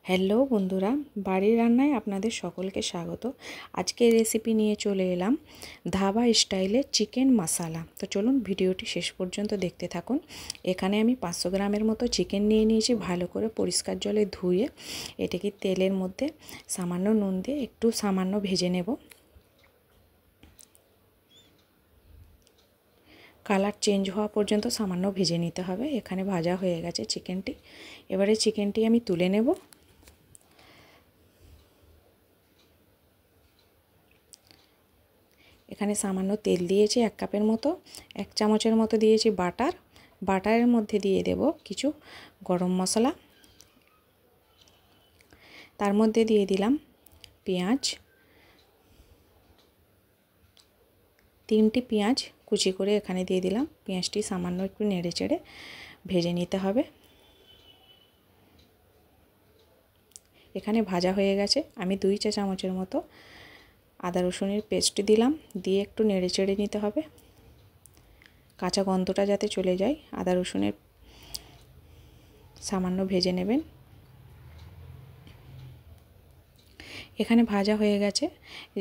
Hello বন্ধুরা, বাড়ির রান্নায় আপনাদের সকলকে স্বাগত। আজকে রেসিপি নিয়ে চলে এলাম ধাবা স্টাইলের চিকেন মশলা। তো চলুন ভিডিওটি শেষ পর্যন্ত দেখতে থাকুন। এখানে আমি 500 গ্রামের মতো চিকেন নিয়ে নিয়েছি। ভালো করে পরিষ্কার জলে ধুয়ে এটাকে তেলের মধ্যে সামান্য নুন দিয়ে একটু সামান্য ভেজে নেব। কালার চেঞ্জ হওয়া পর্যন্ত সামান্য ভেজে নিতে হবে। এখানে ভাজা হয়ে গেছে চিকেনটি। এবারে চিকেনটি আমি তুলে নেব। এখানে সামান্য তেল দিয়েছি 1 কাপের মতো, 1 চামচের মতো দিয়েছি বাটার। বাটারের মধ্যে দিয়ে দেব কিছু গরম মশলা, তার মধ্যে দিয়ে দিলাম পেঁয়াজ, 3টি পেঁয়াজ কুচি করে এখানে দিয়ে দিলাম। পেঁয়াজটি সামান্য একটু নেড়ে চেড়ে ভেজে নিতে হবে। এখানে ভাজা হয়ে গেছে। আমি 2 চা চামচের মতো আদা রসুনের পেস্ট দিলাম, দিয়ে একটু নেড়ে চেড়ে নিতে হবে। কাঁচা গন্ধটা যাতে চলে যায়, আদা রসুনের সামান্য ভেজে নেবেন। এখানে ভাজা হয়ে গেছে।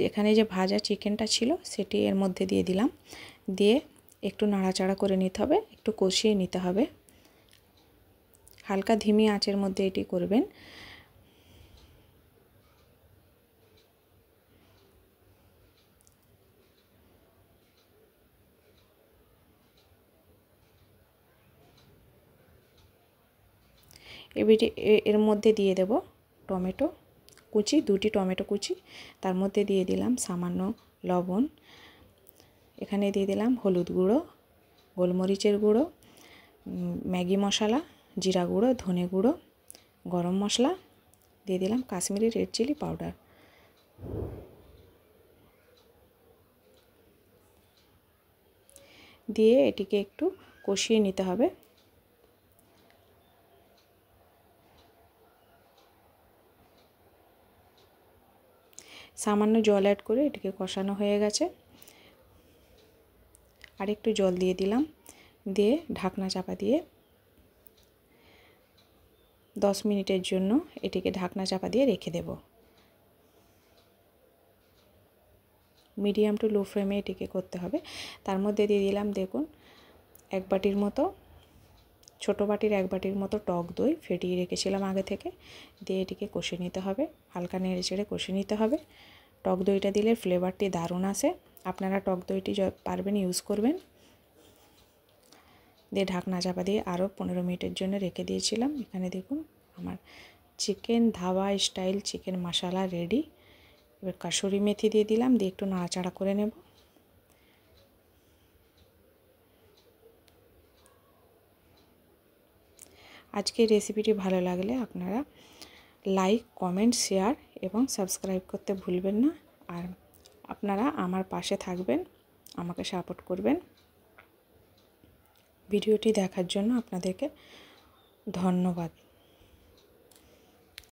এখানে যে ভাজা চিকেনটা ছিল সেটি এর মধ্যে দিয়ে দিলাম, দিয়ে একটু নাড়াচাড়া করে নিতে হবে, একটু কষিয়ে নিতে হবে। হালকা ধিমি আঁচের মধ্যে এটি করবেন। এর মধ্যে দিয়ে দেব টমেটো কুচি, 2টি টমেটো কুচি। তার মধ্যে দিয়ে দিলাম সামান্য লবণ। এখানে দিয়ে দিলাম হলুদ গুঁড়ো, গোলমরিচের গুঁড়ো, ম্যাগি মশলা, জিরা গুঁড়ো, ধনে গুঁড়ো, গরম মশলা, দিয়ে দিলাম কাশ্মীরি রেড চিলি পাউডার। দিয়ে এটিকে একটু কষিয়ে নিতে হবে। সামান্য জল অ্যাড করে এটিকে কষানো হয়ে গেছে। আর একটু জল দিয়ে দিলাম, দিয়ে ঢাকনা চাপা দিয়ে 10 মিনিটের জন্য এটিকে ঢাকনা চাপা দিয়ে রেখে দেব। মিডিয়াম টু লো ফ্লেমে এটিকে করতে হবে। তার মধ্যে দিয়ে দিলাম, দেখুন 1 বাটির মতো, ছোটো বাটির 1 বাটির মতো টক দই ফেটিয়ে রেখেছিলাম আগে থেকে। দিয়ে এটিকে কষে নিতে হবে, হালকা নেড়ে চেড়ে কষে নিতে হবে। টক দইটা দিলে ফ্লেভারটি দারুণ আসে। আপনারা টক দইটি পারবেন ইউজ করবেন। দিয়ে ঢাকনা চাপা দিয়ে আরও 15 মিনিটের জন্য রেখে দিয়েছিলাম। এখানে দেখুন আমার চিকেন ধাবা স্টাইল চিকেন মশলা রেডি। এবার কাসুরি মেথি দিয়ে দিলাম, দিয়ে একটু নাড়াচাড়া করে নেব। আজকের রেসিপিটি ভালো লাগলে আপনারা লাইক, কমেন্ট, শেয়ার এবং সাবস্ক্রাইব করতে ভুলবেন না। আর আপনারা আমার পাশে থাকবেন, আমাকে সাপোর্ট করবেন। ভিডিওটি দেখার জন্য আপনাদেরকে ধন্যবাদ।